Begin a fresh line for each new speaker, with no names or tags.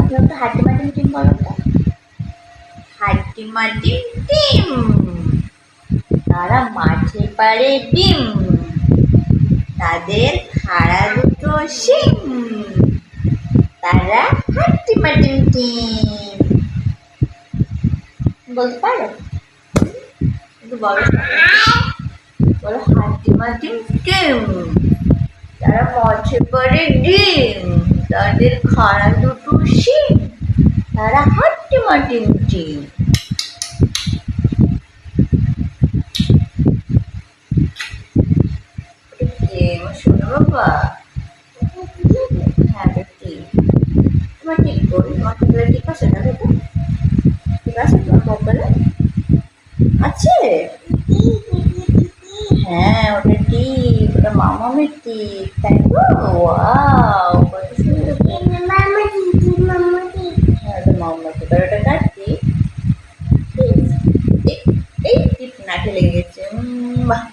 কেউ তো হাড্ডি মাটিম টিম বলো তো। হাড্ডি মাটিম টিম, তারা মাঠে পাড়ে ডিম, তাদের খাড়া দুটো শিং, তারা হাড্ডি মাটিম টিম। বলতে পারো? একটু বলো, বলো হাড্ডি মাটিম টিম, তারা মাঠে পাড়ে ডিম, তাদের খাড়া দুটো শিং, তারা হাড্ডি মাটিম টিম। শোনো বাবা, হ্যাঁ ঠিক, তোমার ঠিক করি, তোমার কপালে ঠিক আছে না দেখো, ঠিক আছে তোমার কপালে আছে? হ্যাঁ ওটা ঠিক, ওটা মামামের ঠিক, তাই তো? ওয়াও কত সুন্দর। হ্যাঁ ওটা মামা ঠিক, আর ওটা কার ঠিক? এই টিপ নাকে লেগেছে, বাহ।